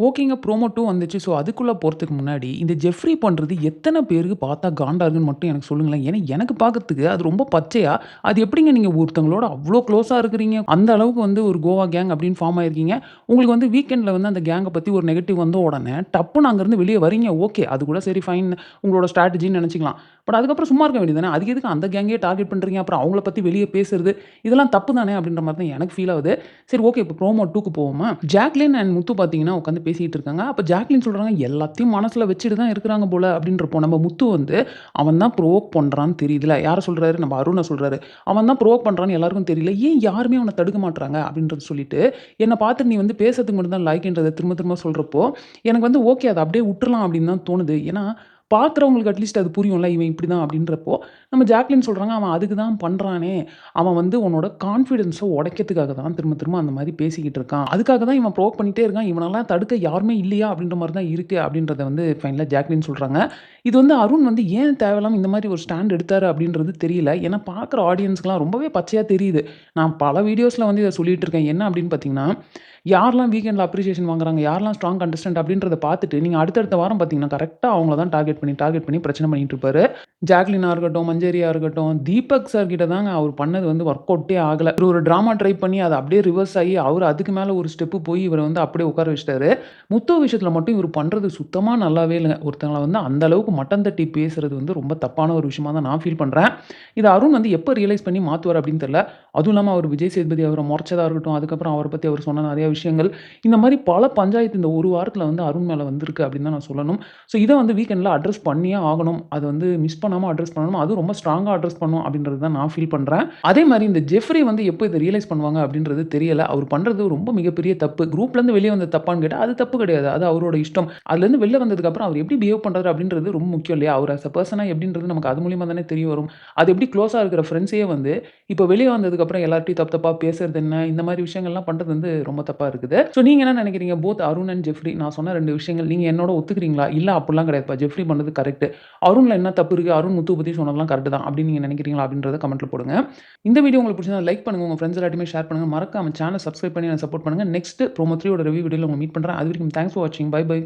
ஓகேங்க. ப்ரோமோ 2 வந்துச்சு. ஸோ, அதுக்குள்ள போறதுக்கு முன்னாடி, இந்த ஜெஃப்ரி பண்றது எத்தன பேருக்கு பார்த்தா காண்டா இருக்குன்னு மட்டும் எனக்கு சொல்லுங்களேன். ஏன்னா, எனக்கு பார்க்கறதுக்கு அது ரொம்ப பச்சையா, அது எப்படிங்க நீங்க ஒருத்தவங்களோட அவ்ளோ க்ளோஸா இருக்கிறீங்க? அந்த அளவுக்கு வந்து ஒரு கோவா கேங் அப்படின்னு ஃபார்ம் ஆயிருக்கீங்க. உங்களுக்கு வந்து வீக்கெண்ட்ல வந்து அந்த கேங்க பத்தி ஒரு நெகட்டிவ் வந்த உடனே, டப்புன்னு அங்கருந்து வெளிய வரீங்க. ஓகே. அது கூட சரி ஃபைன். உங்களோட ஸ்ட்ராட்டஜின்னு நெனச்சுக்கலாம். பட் அதுக்கப்புறம் சும்மா இருக்க வேண்டியது தானே. அதுக்கு எதுக்கு அந்த கேங்கயே டார்கெட் பண்றீங்க? அப்புறம் அவங்கள பத்தி வெளிய பேசுறது, இதெல்லாம் தப்பு தானே அப்படின்ற மாரி தான் எனக்கு ஃபீல் ஆவுது. சரி ஓகே. இப்போ ப்ரோமோ 2க்கு போவோமா? ஜாக்லின் அண்ட் முத்து பார்த்தீங்கன்னா, உட்காந்து பேசிட்டு இருக்காங்க. அப்ப ஜாக்லின் சொல்றாங்க, "எல்லாத்தையும் மனசுல வச்சுட்டு தான் இருக்கிறாங்க போல" அப்படின்றப்போ, நம்ம முத்து வந்து, "அவன் தான் ப்ரோவோக் பண்றான்னு தெரியுதுல." யார சொல்றாரு? நம்ம அருண சொல்றாரு. "அவன் தான் ப்ரோவோக் பண்றான்னு எல்லாருக்கும் தெரியல. ஏன் யாருமே அவன தடுக்க மாட்றாங்க?" அப்படின்றத சொல்லிட்டு, என்ன பார்த்துட்டு நீ வந்து பேசுறதுக்கு மட்டும் தான் லாயக்கின்றத திரும்ப திரும்ப சொல்றப்போ, எனக்கு வந்து ஓகே அத அப்படியே உட்டுறலாம் அப்படின்னு தான் தோணுது. ஏன்னா, பார்க்குறவங்களுக்கு அட்லீஸ்ட் அது புரியும்ல, இவன் இப்படிதான் அப்படின்றப்போ, நம்ம ஜாக்லின் சொல்றாங்க, "அவன் அதுக்கு தான் பண்றானே. அவன் வந்து உன்னோட கான்ஃபிடன்ஸ உடைக்கிறதுக்காக தான் திரும்ப திரும்ப அந்த மாரி பேசிக்கிட்டு இருக்கான். அதுக்காக தான் இவன் ப்ரோவோக் பண்ணிட்டே இருக்கான். இவனெல்லாம் தடுக்க யாருமே இல்லையா? அப்படின்ற மாரி தான் இருக்கு." அப்படின்றத வந்து ஃபைனலா ஜாக்லின் சொல்றாங்க. இது வந்து அருண் வந்து ஏன் தேவையில்லாம இந்த மாரி ஒரு ஸ்டாண்ட் எடுத்தாரு அப்படின்றது தெரியல. ஏன்னா பார்க்குற ஆடியன்ஸ்க்குலாம் ரொம்பவே பச்சையா தெரியுது. நான் பல வீடியோஸ்ல வந்து இத சொல்லிட்டு இருக்கேன். என்ன அப்படின்னு பார்த்தீங்கன்னா, யாரெல்லாம் வீக்கெண்ட்ல அப்ரிசியேஷன் வாங்குறாங்க, யாரெல்லாம் ஸ்ட்ராங் கண்டஸ்டன்ட் அப்படின்றத பார்த்துட்டு, நீங்க அடுத்தடுத்த வாரம் பார்த்தீங்கன்னா, கரெக்ட்டா அவங்கள தான் டார்கெட் பண்ணி பிரச்சனை பண்ணிட்டு இருப்பாரு. ஜாக்லினா இருக்கட்டும், மஞ்சரியா இருக்கட்டும், தீபக் சார் கிட்ட தாங்க அவர் பண்ணது வந்து ஒர்க் அவுட்டே ஆகல. இவரு ஒரு டிராமா ட்ரை பண்ணி அது அப்படியே ரிவர்ஸ் ஆயி, அவரு அதுக்கு மேல ஒரு ஸ்டெப் போய் இவர வந்து அப்படியே உட்கார வச்சுட்டாரு. முத்து விஷயத்துல மட்டும் இவரு பண்றது சுத்தமா நல்லாவே இல்லங்க. ஒருத்தங்கள வந்து அந்த அளவுக்கு மட்டம் தட்டி பேசுறது வந்து ரொம்ப தப்பான ஒரு விஷயமா தான் நான் ஃபீல் பண்றேன். இத அருண் வந்து எப்ப ரியலைஸ் பண்ணி மாத்துவாரு அப்படின்னு தெரியல. அதுவும் இல்லாம அவரு விஜய் சேதுபதி அவர மொறச்சதா இருக்கட்டும், அதுக்கப்புறம் அவர பத்தி அவர் சொன்ன நெறைய விஷயங்கள், இந்த மாரி பல பஞ்சாயத்து இந்த ஒரு வாரத்துல வந்து அருண் மேல வந்திருக்கு அப்படின்னு தான் நான் சொல்லணும். ஸோ இத வந்து வீக்கெண்ட்ல அட்ரஸ் பண்ணியே ஆகணும். அத வந்து மிஸ் பண்ணாம அட்ரஸ் பண்ணணும். அதுவும் ரொம்ப ஸ்ட்ராங்கா அட்ரஸ் பண்ணணும் அப்படின்றது தான் நான் ஃபீல் பண்றேன். அதே மாரி இந்த ஜெஃப்ரி வந்து எப்போ இத ரியலைஸ் பண்ணுவாங்க அப்படின்றது தெரியல. அவர் பண்றது ரொம்ப மிகப்பெரிய தப்பு. குரூப்லேருந்து வெளிய வந்தது தப்பான்னு கேட்டா, அது தப்பு கிடையாது. அது அவரோட இஷ்டம். அதுலேருந்து வெளில வந்ததுக்கப்புறம் அவர் எப்படி பிஹேவ் பண்றாரு அப்படின்றது ரொம்ப முக்கியம் இல்லையா? அவர் ஆஸ் அ பெர்சனா எப்படின்றது நமக்கு அது மூலியமா தானே தெரிய வரும். அது எப்படி க்ளோஸா இருக்கிற ஃப்ரெண்ட்ஸயே வந்து, இப்போ வெளிய வந்ததுக்கப்புறம் எல்லார்ட்டயும் தப்பு தப்பா பேசுறது என்ன? இந்த மாரி விஷயங்கள்லாம் பண்றது வந்து ரொம்ப தப்பா இருக்குது. ஸோ நீங்க என்ன நினைக்கிறீங்க? போத் அருண் அண்ட் ஜெஃப்ரி நான் சொன்ன 2 விஷயங்கள் நீங்க என்னோட ஒத்துக்கிறீங்களா? இல்ல அப்படிலாம் கிடையாதுப்பா. ஜெஃப்ரி பண்ணது கரெக்ட். அருண்ல என்ன தப்பு இருக்கு? அருண் முத்துவ பத்தி சொன்னதெல்லாம் கரெக்ட் தான். அப்படின்னு நீங்க நினைக்கிறீங்களா? அப்படின்றத கமெண்ட்ல போடுங்க. இந்த வீடியோ உங்களுக்கு பிடிச்சிருந்தா லைக் பண்ணுங்க. உங்க ஃபிரெண்ட்ஸ் எல்லார்ட்டயுமே ஷேர் பண்ணுங்க. மறக்காம சேனல் சப்ஸ்கிரைப் பண்ணி என்ன சப்போர்ட் பண்ணுங்க. நெக்ஸ்ட் ப்ரோமோ 3 ஓட ரிவ்யூ வீடியோல உங்கள மீட் பண்றேன். அதுவரைக்கும் தேங்க்ஸ் ஃபார் வாட்சிங். Bye by.